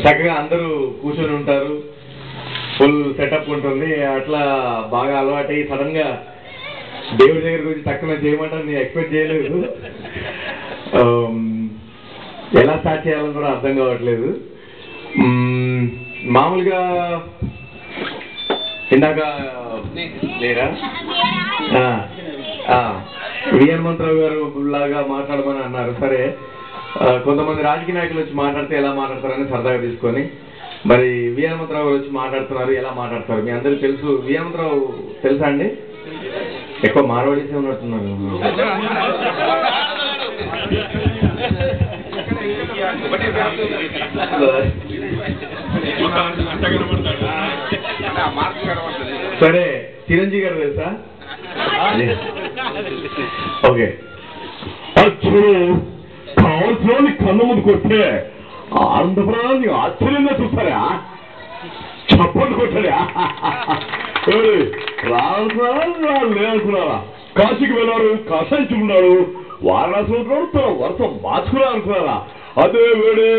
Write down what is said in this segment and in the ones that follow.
చక్కగా అందరూ కూర్చొని ఉంటారు, ఫుల్ సెటప్ ఉంటుంది. అట్లా బాగా అలవాటై సడన్ గా దేవుడి దగ్గర గురించి తక్కువ చేయమంటారు, నేను ఎక్స్పెక్ట్ చేయలేదు. ఎలా స్టార్ట్ చేయాలని కూడా అర్థం కావట్లేదు. మామూలుగా ఇందాక లేరా వి హనుమంతరావు గారు లాగా మాట్లాడమని అన్నారు. సరే, కొంతమంది రాజకీయ నాయకులు వచ్చి మాట్లాడితే ఎలా మాట్లాడతారని సరదాగా తీసుకొని మరి వి హనుమంతరావు గారు వచ్చి మాట్లాడుతున్నారు, ఎలా మాట్లాడతారు మీ అందరికీ తెలుసు. వి హనుమంతరావు తెలుసా అండి? ఎక్కువ మార్వాడీసే ఉన్నట్టున్నారు. సరే, చిరంజీవి గారు తెలుసా? ఓకే. కావాల్సిన కన్ను ముందు కొట్టే ఆంధ్రప్రదేశ్ ఆశ్చర్యంగా చూస్తారా, చప్పట్లు కొట్టారా? లేదనుకున్నారా? కాశీకి వెళ్ళారు, కాషాయించుకున్నాడు, వారణాసి ఉంటాడు, తన వర్షం మార్చుకున్నా అనుకున్నారా? అదే వేడే,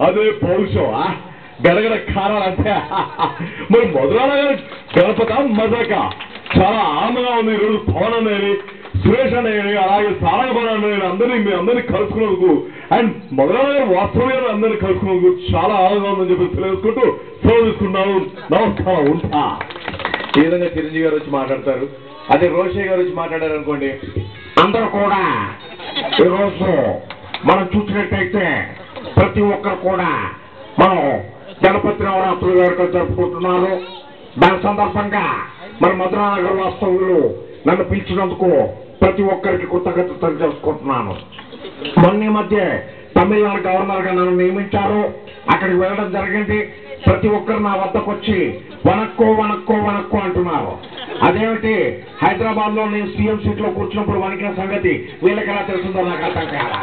అదే పౌరుషం, గడగడ కారాలంటే. మరి మధురాల గారు గణపత మజాక చాలా ఆనందంగా ఉంది. ఈరోజు పవన్ అనేది, సురేష్ అనేది, అలాగే సారంగపవన్ అనేది అందరినీ కలుసుకున్నందుకు అండ్ మధురాల గారు వాస్తవంగా అందరినీ కలుసుకున్నందుకు చాలా ఆనందంగా ఉందని చెప్పి తెలియజేసుకుంటూ సెలవు తీసుకున్నాను. నమస్కారం, ఉంటా. ఈ విధంగా చిరంజీవి గారు వచ్చి మాట్లాడతారు. అదే రోషయ్య గారు వచ్చి మాట్లాడారు అనుకోండి, అందరూ కూడా ఈరోజు మనం చూసినట్టయితే ప్రతి ఒక్కరు కూడా మనం గణపతి నవరాత్రుల వేడుకలు జరుపుకుంటున్నారు. దాని సందర్భంగా మన మధురానగర్ వాస్తవ్యులు నన్ను పిలిచినందుకు ప్రతి ఒక్కరికి కృతజ్ఞతలు తెలుసుకుంటున్నాను. మొన్న మధ్య తమిళనాడు గవర్నర్ గా నన్ను నియమించారు, అక్కడికి వెళ్ళడం జరిగింది. ప్రతి ఒక్కరు నా వద్దకు వచ్చి వనక్కో వనక్కో వనక్కో అంటున్నారు. అదేమిటి, హైదరాబాద్ లో నేను సీఎం సీట్ లో కూర్చున్నప్పుడు వణికిన సంగతి వీళ్ళకి ఎలా తెలుస్తుందో నాకు అర్థం కాదా.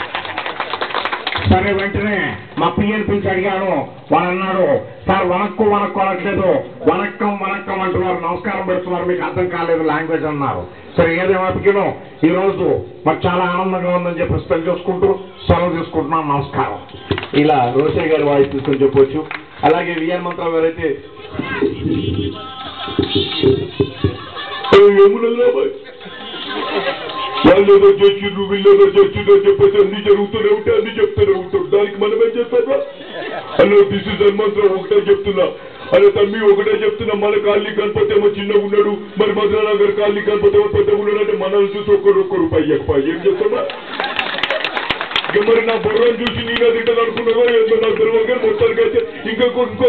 సరే, వెంటనే మా పిఎన్ పిలిచి అడిగాను. వాడు అన్నాడు, సార్ వనక్కు వనక్కు అనట్లేదు, వనక్కం వనక్కం అంటున్నారు, నమస్కారం పెడుతున్నారు, మీకు అర్థం కాలేదు లాంగ్వేజ్ అన్నారు. సరే, ఏదేమో ఈ రోజు మాకు చాలా ఆనందంగా ఉందని చెప్పి స్పెల్ చేసుకుంటూ సెలవు తీసుకుంటున్నాం. నమస్కారం. ఇలా రోషయ్య గారి వాయిస్ తీసుకొని చెప్పవచ్చు. అలాగే వి హనుమంతరావు గారు అయితే వాళ్ళేదో చర్చిండ్రు, వీళ్ళేదో చర్చిండ్రు అని చెప్పేసి అన్ని జరుగుతూనే ఉంటాయి, అన్ని చెప్తూనే ఉంటారు. దానికి మనమేం చేస్తారా? Hello, this is Hanumantha Rao. ఒకటే చెప్తున్నా, అరే తమ్మి, ఒకటే చెప్తున్నా, మన కాలనీ గణపతి ఏమో చిన్నగా ఉన్నాడు, మరి మధురానగర్ కాలనీ గణపతి ఏమో పెద్దగా ఉన్నాడు అంటే మనల్ని చూసి ఒక్క రూపాయి ఎక్కువ ఏం చేస్తామా? మరి నా బుర్రను చూసి నేనే తింటాను అనుకున్నావో ఏంటో నాకు తెలియదు. కానీ మొత్తానికైతే ఇంకో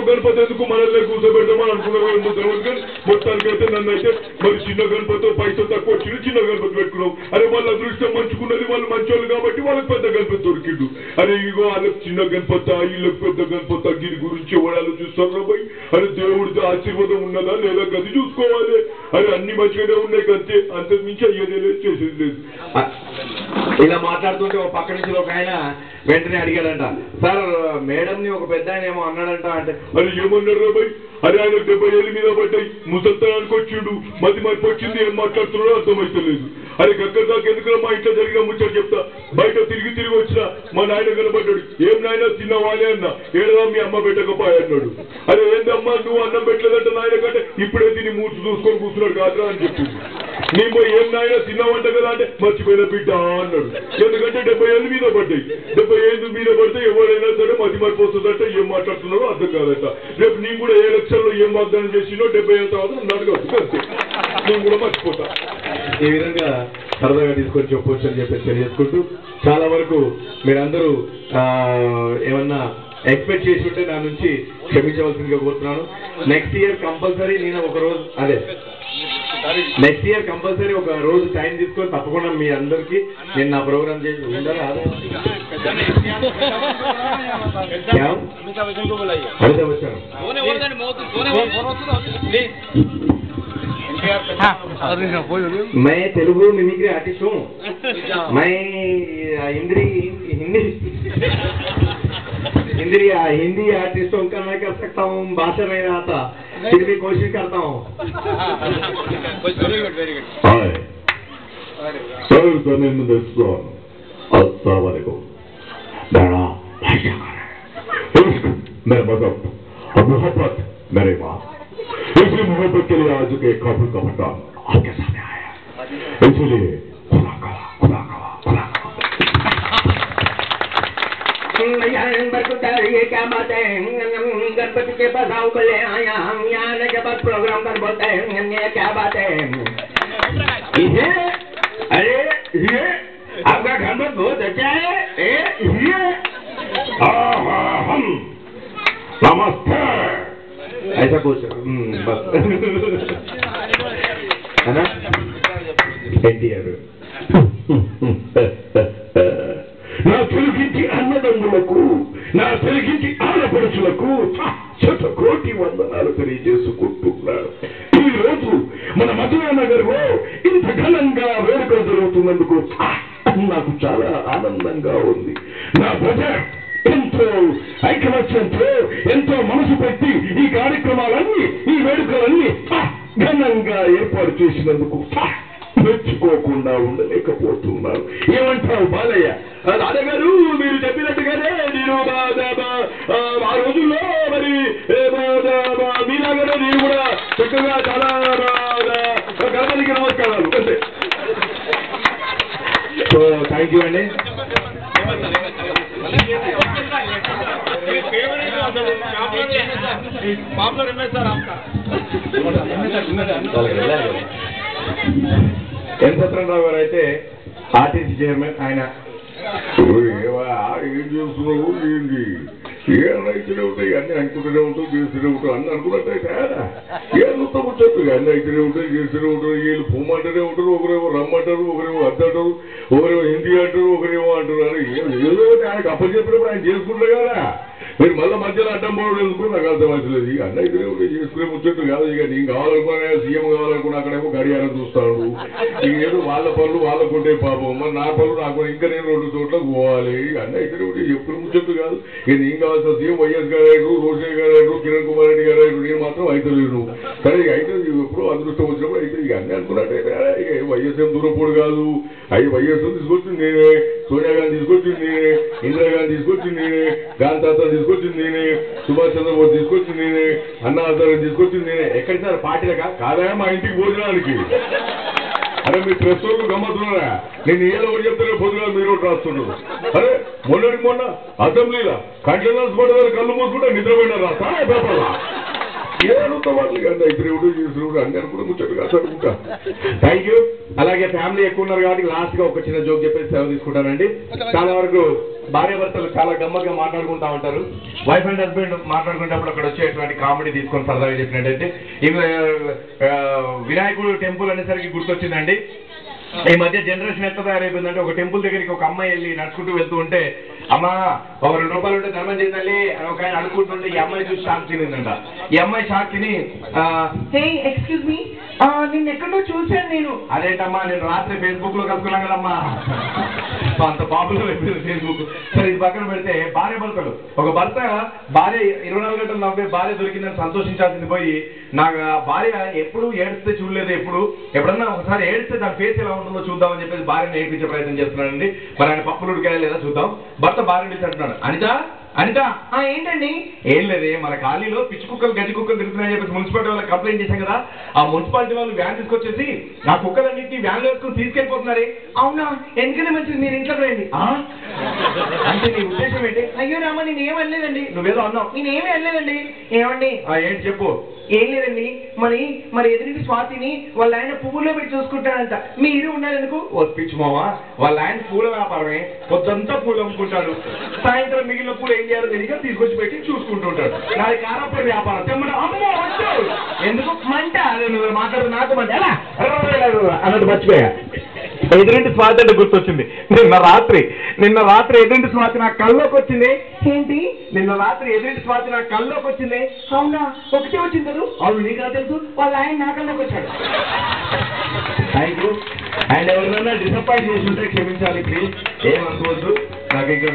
గణపతి ఎందుకు మనల్ని కూర్చోబెడతామని అనుకున్నావో ఏంటో తెలియదు. కానీ మొత్తానికైతే నన్ను అయితే మరి చిన్న గణపతితో పైసలు తక్కువ వచ్చింది, చిన్న గణపతి పెట్టుకున్నాం. అరే వాళ్ళ అదృష్టం మంచుకున్నది, వాళ్ళు మంచోళ్ళు కాబట్టి వాళ్ళకి పెద్ద గణపతి దొరికిండు. అరే ఇగో వాళ్ళకి చిన్న గణపతి, వీళ్ళకి పెద్ద గణపతి, దీని గురించి ఎవరు ఆలోచిస్తారు పోయి? అరే దేవుడితో ఆశీర్వాదం ఉన్నదా లేదా గది చూసుకోవాలి. అరే అన్ని మంచిగానే ఉన్నాయి కంతే, అంతకు మించి అయ్యేదే లేదు, చేసేది లేదు. ఇలా మాట్లాడుతుంటే ఒక పక్క నుంచి ఒక ఆయన వెంటనే అడిగాడంట, సార్ మేడం ని ఒక పెద్ద ఆయన ఏమో అన్నాడంట. అంటే అది ఏమన్నారు బాయ్? అరే ఆయన 70 ఏళ్ళ మీద పడ్డాయి, ముసల్తనానికి వచ్చిండు, మతి మరిపి వచ్చింది, ఏం మాట్లాడుతున్నాడో అర్థమైతలేదు. అరే గక్కడ దాకా ఎందుకు మా ఇంట్లో జరిగిన ముచ్చట చెప్తా. బయట తిరిగి వచ్చిన మా నాయన కనబడ్డాడు. ఏం నాయన తిన్నవాలే అన్న, ఏడదా మీ అమ్మ పెట్టకపోయా అన్నాడు. అరే ఏందమ్మా నువ్వు అన్నం పెట్టలేదంట నాయన కంటే, ఇప్పుడే తిని మూర్చు చూసుకొని కూర్చున్నాడు కాదురా అని చెప్పింది. నేను ఏం నాయన తిన్నావంట కదా అంటే, మర్చిపోయిన బిడ్డ అన్నాడు. ఎందుకంటే 70 ఏళ్ళ మీద పడ్డాయి. 70 ఏళ్ళ మీద పడితే ఎవరైనా సరే మతి మరిపోతుందంటే ఏం మాట్లాడుతున్నారో అర్థం కాదట. రేపు నేను కూడా ఏ లక్షల్లో ఏం వాగ్దానం చేసినో 70 ఏళ్ళ తర్వాత నన్ను అడగవచ్చు అంతే, నేను కూడా మర్చిపోతా. ఈ విధంగా సరదాగా తీసుకొని చెప్పవచ్చు అని చెప్పేసి తెలియజేసుకుంటూ, చాలా వరకు మీరందరూ ఏమన్నా ఎక్స్పెక్ట్ చేసి ఉంటే నా నుంచి క్షమించవలసిందిగా కోరుతున్నాను. నెక్స్ట్ ఇయర్ కంపల్సరీ నేను ఒక రోజు నెక్స్ట్ ఇయర్ కంపల్సరీ ఒక రోజు టైం తీసుకొని తప్పకుండా మీ అందరికి నేను నా ప్రోగ్రామ్ చేసి ఉండాలి. मैं तेलुगु मिमिक्री आर्टिस्ट हूँ. मैं हिंदी आर्टिस्टों का मैं कर सकता हूँ, भाषा नहीं आता, फिर भी कोशिश करता हूँ. अस्सलाम वालेकुम. मेरे मजहब और मोहब्बत मेरे माँ, इसी मोहब्बत के लिए आज के काबुल का भट्टा आपके सामने आया, इसलिए खुदा कहा, खुदा कहा, खुदा कहा। ये क्या बात है? गणपति के पास आओ बोले आया हम यहाँ के बाद प्रोग्राम कर बोलते हैं, ये क्या बात है? ये अरे ये आपका गणपति बहुत अच्छा है। ये हम नमस्ते ऐसा कुछ बस है ना एनटीआर నా తెలుగింటి అన్నదమ్ములకు, నా తెలుగింటి ఆడపడుచులకు శతకోటి వందనాలు తెలియజేసుకుంటున్నారు. ఈ రోజు మన మధురా నగర్ లో ఇంత ఘనంగా వేడుకలు జరుగుతున్నందుకు నాకు చాలా ఆనందంగా ఉంది. నా ప్రజ ఎంతో ఐకమత్యంతో ఎంతో మనసు పెట్టి ఈ కార్యక్రమాలన్నీ, ఈ వేడుకలన్నీ ఘనంగా ఏర్పాటు చేసినందుకు మెచ్చుకోకుండా ఉండలేకపోతున్నారు. ఏమంటావు బాలయ్య? నాన్నగారు మీరు చెప్పినట్టుగానే నేను ఆ రోజుల్లో మరి మీలాగానే నేను కూడా చక్కగా చాలా గణపతికి నమస్కారాలు అంతే. సో థ్యాంక్ యూ అండి. ఎన్ సత్యనారాయణ గారు అయితే ఆర్టీసీ చైర్మన్. ఆయన ఏం చేస్తున్నావు, ఏంటి ఏమైతేనే ఉంటాయి అన్ని అనుకుంటూనే ఉంటావు, చేస్తూనే ఉంటావు అన్ని అనుకున్నట్టయితే ఏ నృత్తం వచ్చేది అన్ని అయితేనే ఉంటాయి, చేస్తూనే ఉంటారు. వీళ్ళు పొమ్మంటూనే ఉంటారు, ఒకరేమో రమ్మంటారు, ఒకరేమో అద్దంటారు, ఒకరేమో హిందీ అంటారు, ఒకరేమో అంటారు. అని ఏదో ఆయనకు అప్పచెప్పినప్పుడు ఆయన చేసుకుంటారు కదా, మీరు మళ్ళీ మధ్యలో అడ్డం పోవడం ఎందుకు నాకు అర్థమవుతలేదు. ఇక అన్న అయితే చేసుకునే ముచ్చట్లు కాదు. ఇక నేను కావాలనుకున్నా సీఎం కావాలనుకున్నా అక్కడేమో గడియారం చూస్తాడు. ఇక ఏదో వాళ్ళ పనులు వాళ్ళకుంటే పాపం, మరి నా పనులు నాకు ఇంకా నేను 2 చోట్లకు పోవాలి. అన్న అయితే ఎప్పుడు ముచ్చట్లు కాదు. ఇక నేను కావాల్సిన సీఎం వైఎస్ గారు, రోషయ్య గారు, కిరణ్ కుమార్ రెడ్డి గారు, నేను మాత్రం అయితలేను. సరే ఇక అయితే ఎప్పుడో అదృష్టం వచ్చినప్పుడు అయితే ఇక అన్నీ అనుకున్నట్టయితే ఇక వైఎస్ ఏం దూరపోడు కాదు. అవి వైఎస్ తీసుకొచ్చింది నేనే, సోనియా గాంధీ తీసుకొచ్చింది నేనే, ఇందిరాగాంధీ తీసుకొచ్చింది నేనే, గాంధీ తాత తీసుకొచ్చింది నేనే, సుభాష్ చంద్రబోస్ తీసుకొచ్చింది నేనే, అన్నా హజారే తీసుకొచ్చింది నేనే. ఎక్కడి సార్ పార్టీలకా కాదా మా ఇంటికి భోజనానికి? అరే మీ ప్రెస్ వరకు గమ్మతున్నారా? నేను ఏదో ఒకటి చెప్తానే పొద్దుగా మీరు ఒకటి రాస్తున్నారు. అరే మొన్న అసెంబ్లీలో కంటైనర్స్ పడ్డ కళ్ళు మూసుకుంటే నిద్రపోయినారా సారా పేపర్లా? ఏడుతో వాళ్ళు కానీ ఇప్పుడు చేసుకుంటూ అన్ని అనుకుంటే ముచ్చట్లు కాదుకుంటా. Thank you. అలాగే ఫ్యామిలీ ఎక్కువ ఉన్నారు కాబట్టి లాస్ట్ గా ఒక చిన్న జోక్ చెప్పేసి సెలవు తీసుకుంటానండి. చాలా వరకు భార్యాభర్తలు చాలా గమ్మత్తుగా మాట్లాడుకుంటా ఉంటారు. వైఫ్ అండ్ హస్బెండ్ మాట్లాడుకునేటప్పుడు అక్కడ వచ్చేటువంటి కామెడీ తీసుకొని సరదాగా చెప్పినట్టయితే ఇవి వినాయకుడు టెంపుల్ అనేసరికి గుర్తొచ్చిందండి. ఈ మధ్య జనరేషన్ ఎంత తయారైపోయిందంటే ఒక టెంపుల్ దగ్గరికి ఒక అమ్మాయి వెళ్ళి నడుచుకుంటూ వెళ్తూ ఉంటే, అమ్మా ఒక 2 రూపాయలు ఉంటే ధర్మం చేయాలి అని ఒక ఆయన అనుకుంటుంటే ఈ అమ్మాయి చూసి షాక్ తినిందంట. ఈ అమ్మాయి షాక్ తిని ఎక్స్క్యూజ్ మీ నిన్ను ఎక్కడో చూశాను నేను. అదేంటమ్మా నేను రాత్రి ఫేస్బుక్ లో కలుసుకున్నాను కదమ్మా. అంత పాపులర్ అయిపోయింది ఫేస్బుక్. సరే ఇది పక్కన పెడితే భార్య భర్తలు, ఒక భర్త భార్య 24 గంటలు నవ్వే భార్య దొరికిందని సంతోషించాల్సింది పోయి నాకు భార్య ఎప్పుడు ఏడిస్తే చూడలేదు, ఎప్పుడన్నా ఒకసారి ఏడిస్తే దాని ఫేస్ ఎలా ఉంటుందో చూద్దామని చెప్పేసి భార్యను ఏడిపించే ప్రయత్నం చేస్తున్నాడండి. మరి ఆయన పప్పులు ఉడికాయా లేదా చూద్దాం. భర్త భార్య పిలిచి అంటున్నాడు, అనిత ఏంటండి? ఏం లేదే, మన ఖాళీలో పిచ్చి కుక్కలు గజ్జి కుక్కలు తిరుగుతున్నాయని చెప్పేసి మున్సిపాలిటీ వాళ్ళకి కంప్లైంట్ చేశాం కదా, ఆ మున్సిపాలిటీ వాళ్ళు వ్యాన్ తీసుకొచ్చేసి ఆ కుక్కలన్నింటినీ వ్యాన్ లో వేసుకుని తీసుకెళ్ళిపోతున్నారే. అవునా? ఎందుకంటే మంచిది మీరు ఇంట్లో రండి. అంటే నీ ఉద్దేశం ఏంటి? అయ్యో రామా నేను ఏం అనలేదండి. నువ్వేదో అన్నావు. నేనేమీ అనలేదండి. ఏమండి? ఏంటి చెప్పు. ఏం లేదండి, మరి ఎదురింటి స్వాతిని వాళ్ళ ఆయన పువ్వుల్లో పెట్టి చూసుకుంటాడంట. మీరు ఉండాలనుకో. ఓ పిచ్చి మావా, వాళ్ళ ఆయన పూల వ్యాపారమే, పొద్దంతా పూలు అమ్ముకుంటాడు, సాయంత్రం మిగిలిన పూలు ఏం చేయాలో తెలియక తీసుకొచ్చి పెట్టి చూసుకుంటూ ఉంటాడు. నాది కారపూర వ్యాపారం. తెమ్మట అమ్మో వచ్చావు ఎందుకు మంట? అదే నువ్వు మాట్లాడు నాకు మంట ఎలా అన్నట్టు మర్చిపోయా. ఎదురింటి స్వాతి అంటే గుర్తొచ్చింది. నిన్న రాత్రి ఎదురింటి స్వాతి నా కల్లోకి వచ్చింది. ఏంటి? నిన్న రాత్రి ఎదురింటి స్వాతి నా కల్లోకి వచ్చింది. అవునా? ఒకటే వచ్చింది కదా? అవును, నీకు తెలుసు. వాళ్ళ ఆయన నా కల్లోకి వచ్చాడు. Thank you. అండ్ ఎవరినైనా డిసప్పాయింట్ చేసి ఉంటే క్షమించాలి ప్లీజ్, ఏమనుకోవద్దు. నాకు ఇంకా